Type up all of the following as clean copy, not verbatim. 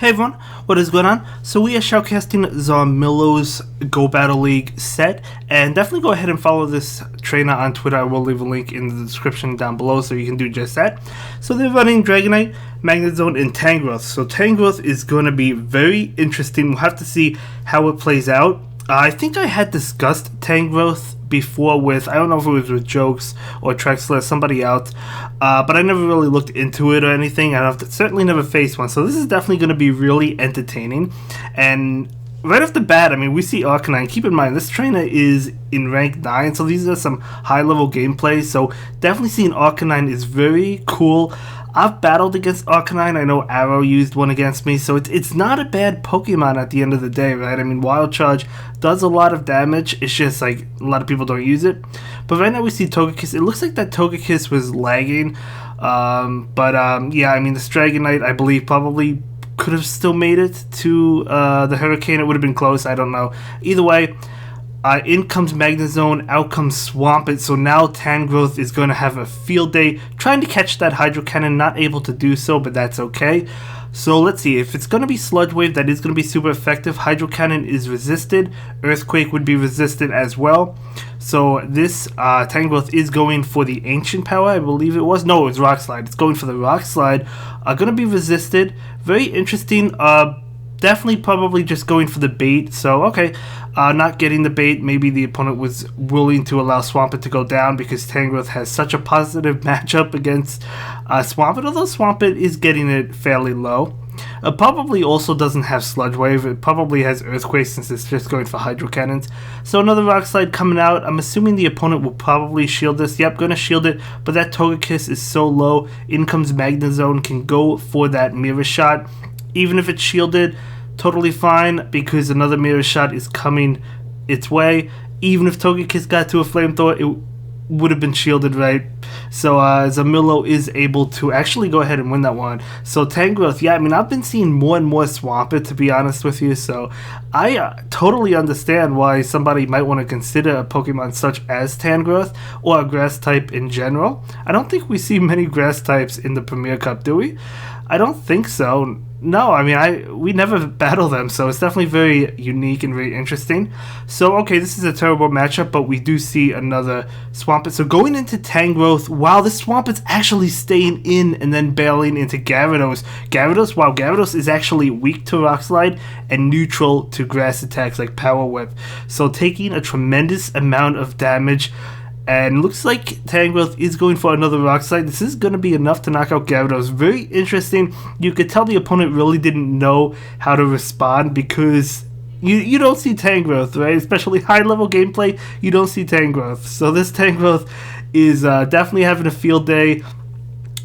Hey everyone, what is going on? So we are shoutcasting Zarmilo's Go Battle League set, and definitely go ahead and follow this trainer on Twitter. I will leave a link in the description down below so you can do just that. So they're running Dragonite, Magnus Zone, and Tangrowth. So Tangrowth is going to be very interesting. We'll have to see how it plays out. I think I had discussed Tangrowth before with, I don't know if it was with Jokes or Trexler, somebody else, but I never really looked into it or anything, and I've certainly never faced one, so this is definitely going to be really entertaining. And right off the bat, I mean, we see Arcanine. Keep in mind, this trainer is in rank 9, so these are some high-level gameplays, so definitely seeing Arcanine is very cool. I've battled against Arcanine. I know Arrow used one against me, so it's not a bad Pokemon at the end of the day, right? I mean, Wild Charge does a lot of damage. It's just like a lot of people don't use it. But right now we see Togekiss. It looks like that Togekiss was lagging. Yeah, I mean, this Dragonite, I believe, probably could have still made it to the Hurricane. It would have been close. I don't know. Either way, in comes Magnus Zone, out comes Swampert, so now Tangrowth is going to have a field day trying to catch that Hydro Cannon, not able to do so, but that's okay. So let's see, if it's going to be Sludge Wave, that is going to be super effective. Hydro Cannon is resisted, Earthquake would be resisted as well. So this Tangrowth is going for the Ancient Power, I believe it was. No, it was Rock Slide. It's going for the Rock Slide. Going to be resisted. Very interesting. Definitely probably just going for the bait, so okay, not getting the bait. Maybe the opponent was willing to allow Swampert to go down because Tangrowth has such a positive matchup against Swampert, although Swampert is getting it fairly low. Probably also doesn't have Sludge Wave. It probably has Earthquake since it's just going for Hydro Cannons. So another Rock Slide coming out. I'm assuming the opponent will probably shield this. Yep, going to shield it, but that Togekiss is so low. In comes Magnus Zone, can go for that Mirror Shot. Even if it's shielded, totally fine, because another Mirror Shot is coming its way. Even if Togekiss got to a Flamethrower, it would have been shielded, right? So Zarmilo is able to actually go ahead and win that one. So Tangrowth, yeah, I mean, I've been seeing more and more Swampert, to be honest with you, so I totally understand why somebody might want to consider a Pokemon such as Tangrowth, or a Grass type in general. I don't think we see many Grass types in the Premier Cup, do we? I don't think so. No, I mean, we never battle them, so it's definitely very unique and very interesting. So, okay, this is a terrible matchup, but we do see another Swampert. So going into Tangrowth, wow, this Swampert's actually staying in and then bailing into Gyarados. Wow, Gyarados is actually weak to Rock Slide and neutral to Grass attacks like Power Whip. So taking a tremendous amount of damage. And looks like Tangrowth is going for another Rock Slide. This is going to be enough to knock out Gyarados. Very interesting. You could tell the opponent really didn't know how to respond because you don't see Tangrowth, right? Especially high-level gameplay, you don't see Tangrowth. So this Tangrowth is definitely having a field day.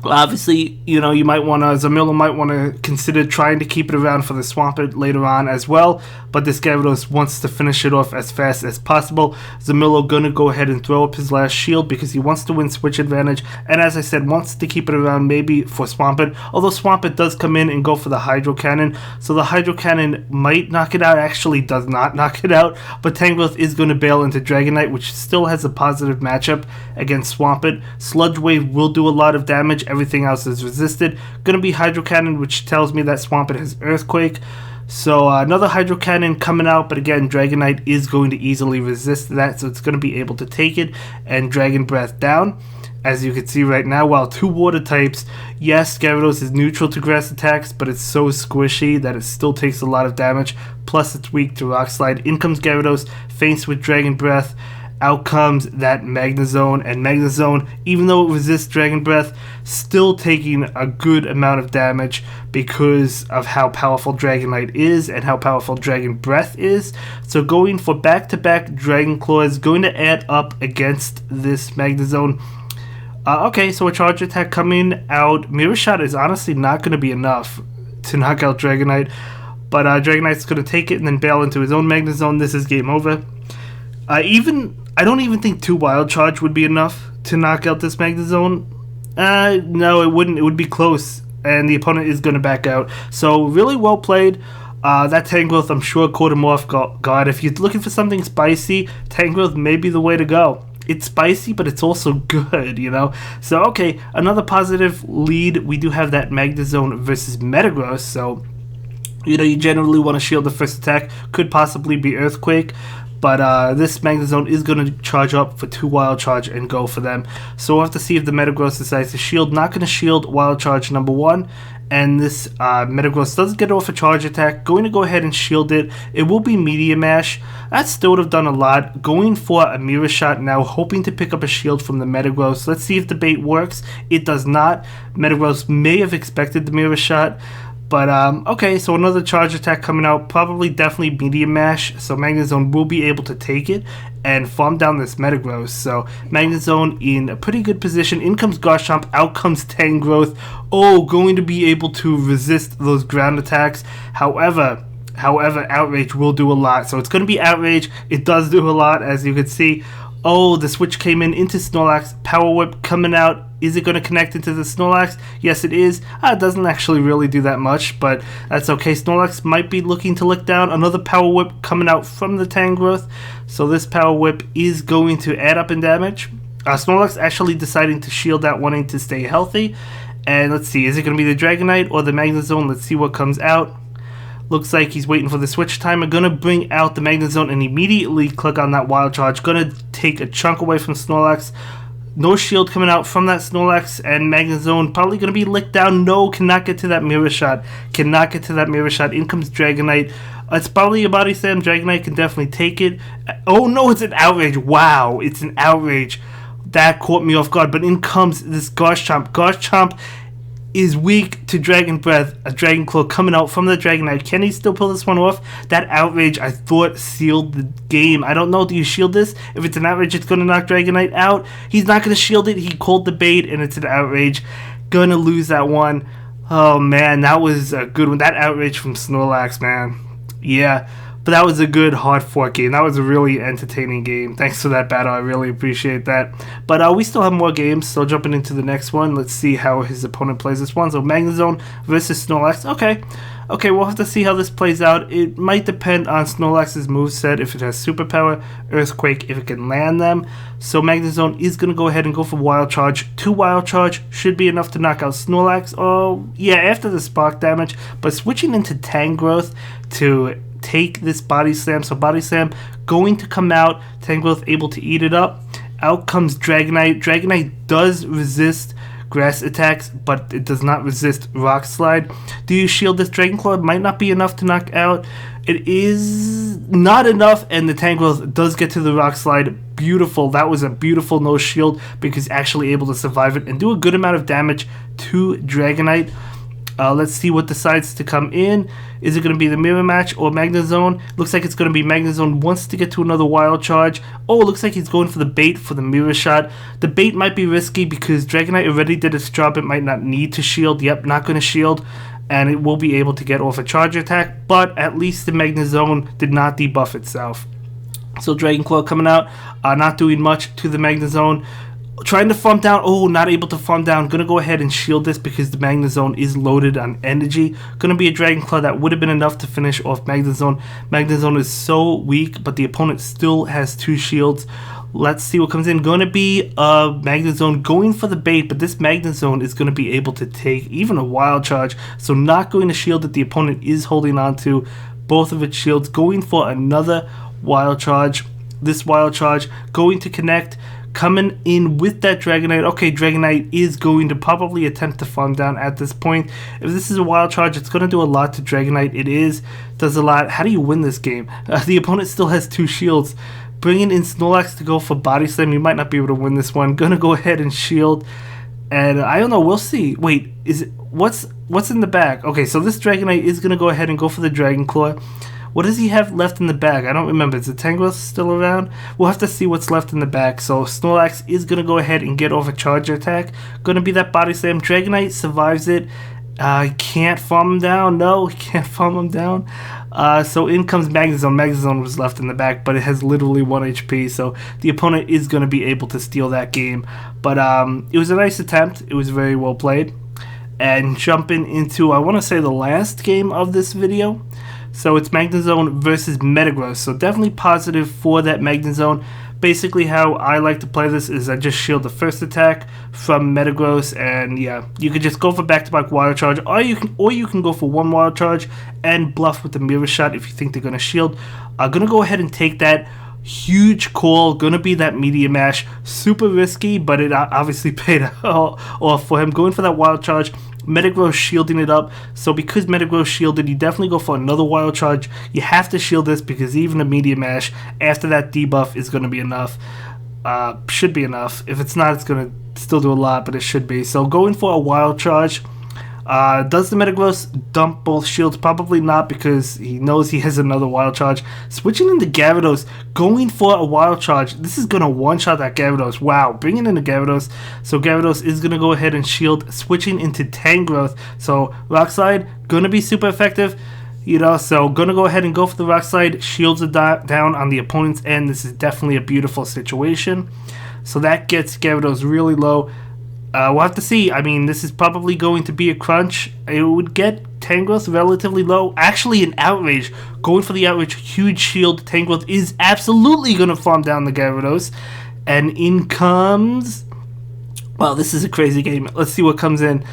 Obviously, you know, Zarmilo might want to consider trying to keep it around for the Swampert later on as well, but this Gyarados wants to finish it off as fast as possible. Zarmilo gonna go ahead and throw up his last shield because he wants to win switch advantage, and as I said, wants to keep it around maybe for Swampert, although Swampert does come in and go for the Hydro Cannon, so the Hydro Cannon might knock it out, actually does not knock it out, but Tangrowth is going to bail into Dragonite, which still has a positive matchup against Swampert. Sludge Wave will do a lot of damage. Everything else is resisted. Gonna be Hydro Cannon, which tells me that Swampert has Earthquake. So another Hydro Cannon coming out, but again, Dragonite is going to easily resist that, so it's going to be able to take it and Dragon Breath down. As you can see right now, while two water types, yes, Gyarados is neutral to grass attacks, but it's so squishy that it still takes a lot of damage, plus it's weak to Rock Slide. In comes Gyarados, feints with Dragon Breath. Out comes that Magnus Zone, and Magnus Zone, even though it resists Dragon Breath, still taking a good amount of damage because of how powerful Dragonite is and how powerful Dragon Breath is. So going for back-to-back Dragon Claws, going to add up against this Magnus Zone. Okay, so a charge attack coming out. Mirror Shot is honestly not going to be enough to knock out Dragonite, but Dragonite's going to take it and then bail into his own Magnus Zone. This is game over. I don't even think 2 Wild Charge would be enough to knock out this Magnus Zone. No, it wouldn't. It would be close, and the opponent is going to back out. So really well played. That Tangrowth, I'm sure, caught him off guard. If you're looking for something spicy, Tangrowth may be the way to go. It's spicy, but it's also good, you know? So, okay, another positive lead. We do have that Magnus Zone versus Metagross, so You generally want to shield the first attack. Could possibly be Earthquake. But this Magnus Zone is going to charge up for 2 Wild Charge and go for them. So we'll have to see if the Metagross decides to shield. Not going to shield Wild Charge number 1. And this Metagross does get off a Charge Attack. Going to go ahead and shield it. It will be Meteor Mash. That still would have done a lot. Going for a Mirror Shot now, hoping to pick up a shield from the Metagross. Let's see if the bait works. It does not. Metagross may have expected the Mirror Shot. But, okay, so another Charge Attack coming out, probably definitely Meteor Mash, so Magnus Zone will be able to take it and farm down this Metagross. So, Magnus Zone in a pretty good position. In comes Garchomp, out comes Tangrowth. Oh, going to be able to resist those ground attacks. However, Outrage will do a lot. So, it's going to be Outrage. It does do a lot, as you can see. Oh, the switch came in into Snorlax. Power Whip coming out. Is it going to connect into the Snorlax? Yes, it is. It doesn't actually really do that much, but that's okay. Snorlax might be looking to lick down. Another Power Whip coming out from the Tangrowth. So this Power Whip is going to add up in damage. Snorlax actually deciding to shield that, wanting to stay healthy. And let's see, is it going to be the Dragonite or the Magnus Zone? Let's see what comes out. Looks like he's waiting for the switch timer. Gonna bring out the Magnus Zone and immediately click on that Wild Charge. Gonna take a chunk away from Snorlax. No shield coming out from that Snorlax, and Magnus Zone probably gonna be licked down. No, cannot get to that Mirror Shot. Cannot get to that Mirror Shot. In comes Dragonite. It's probably a Body Slam. Dragonite can definitely take it. Oh no, it's an Outrage. Wow, it's an Outrage. That caught me off guard. But in comes this Garchomp. Garchomp is weak to Dragon Breath. A Dragon Claw coming out from the Dragonite. Can he still pull this one off? That Outrage, I thought, sealed the game. I don't know. Do you shield this? If it's an Outrage, it's going to knock Dragonite out. He's not going to shield it. He called the bait, and it's an Outrage. Gonna lose that one. Oh, man. That was a good one. That Outrage from Snorlax, man. Yeah. But that was a good hard-fought game. That was a really entertaining game. Thanks for that battle. I really appreciate that. But we still have more games, so jumping into the next one. Let's see how his opponent plays this one. So Magnus Zone versus Snorlax. Okay, we'll have to see how this plays out. It might depend on Snorlax's moveset, if it has Superpower, Earthquake, if it can land them. So Magnus Zone is going to go ahead and go for Wild Charge. 2 Wild Charge should be enough to knock out Snorlax. Oh, yeah, after the Spark damage. But switching into Tangrowth to take this Body Slam. So Body Slam going to come out. Tangrowth able to eat it up. Out comes Dragonite. Dragonite does resist grass attacks, but it does not resist Rock Slide. Do you shield this Dragon Claw? It might not be enough to knock out. It is not enough, and the Tangrowth does get to the Rock Slide. Beautiful. That was a beautiful no shield because actually able to survive it and do a good amount of damage to Dragonite. Let's see what decides to come in. Is it going to be the Mirror Match or Magnus Zone? Looks like it's going to be Magnus Zone. Wants to get to another Wild Charge. Oh, it looks like he's going for the bait for the Mirror Shot. The bait might be risky because Dragonite already did its job. It might not need to shield. Yep, not going to shield. And it will be able to get off a Charge Attack. But at least the Magnus Zone did not debuff itself. So Dragon Claw coming out. Not doing much to the Magnus Zone. Trying to farm down. Oh, not able to farm down. Gonna go ahead and shield this because the Magnus Zone is loaded on energy. Gonna be a Dragon Claw that would have been enough to finish off Magnus Zone. Magnus Zone is so weak, but the opponent still has 2 shields. Let's see what comes in. Going to be a Magnus Zone going for the bait, but this Magnus Zone is going to be able to take even a Wild Charge. So not going to shield that the opponent is holding on to. Both of its shields. Going for another Wild Charge. This Wild Charge going to connect. Coming in with that Dragonite. Okay, Dragonite is going to probably attempt to farm down at this point. If this is a Wild Charge, it's going to do a lot to Dragonite. It is. Does a lot. How do you win this game? The opponent still has 2 shields. Bringing in Snorlax to go for Body Slam. You might not be able to win this one. Gonna go ahead and shield. And I don't know. We'll see. Wait, is it what's in the bag? Okay, so this Dragonite is gonna go ahead and go for the Dragon Claw. What does he have left in the bag? I don't remember. Is the Tangrowth still around? We'll have to see what's left in the bag. So Snorlax is going to go ahead and get off a Charge Attack. Going to be that Body Slam. Dragonite survives it. Can't farm him down. No, he can't farm him down. So in comes Magnus Zone. Magnus Zone was left in the bag, but it has literally 1 HP. So the opponent is going to be able to steal that game. But it was a nice attempt. It was very well played. And jumping into, I want to say, the last game of this video. So it's Magnus Zone versus Metagross. So definitely positive for that Magnus Zone. Basically, how I like to play this is I just shield the first attack from Metagross, and yeah, you could just go for back-to-back Wild Charge, or you can go for one Wild Charge and bluff with the Mirror Shot if you think they're gonna shield. I'm gonna go ahead and take that. Huge call, gonna be that Meteor Mash. Super risky, but it obviously paid off for him. Going for that Wild Charge. Metagross shielding it up. So because Metagross shielded, you definitely go for another Wild Charge. You have to shield this because even a Meteor Mash after that debuff is going to be enough. Should be enough. If it's not, it's going to still do a lot, but it should be. So going for a Wild Charge. Does the Metagross dump both shields? Probably not, because he knows he has another Wild Charge. Switching into Gyarados, going for a Wild Charge. This is going to one-shot that Gyarados. Wow, bringing in the Gyarados. So Gyarados is going to go ahead and shield, switching into Tangrowth. So Rock Slide, going to be super effective. You know, so going to go ahead and go for the Rock Slide. Shields it down on the opponent's end. This is definitely a beautiful situation. So that gets Gyarados really low. We'll have to see. I mean, this is probably going to be a crunch. It would get Tangrowth relatively low. Actually, an Outrage. Going for the Outrage, huge shield. Tangrowth is absolutely going to farm down the Gyarados. And in comes... Well, this is a crazy game. Let's see what comes in.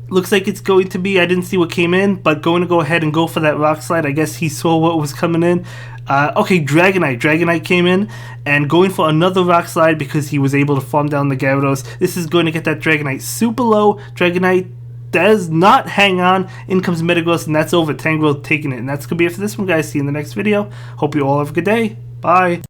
Looks like it's going to be... I didn't see what came in, but going to go ahead and go for that Rock Slide. I guess he saw what was coming in. Okay, Dragonite. Dragonite came in, and going for another Rock Slide because he was able to farm down the Gyarados. This is going to get that Dragonite super low. Dragonite does not hang on. In comes Metagross, and that's over. Tangrowth taking it. And that's going to be it for this one, guys. See you in the next video. Hope you all have a good day. Bye.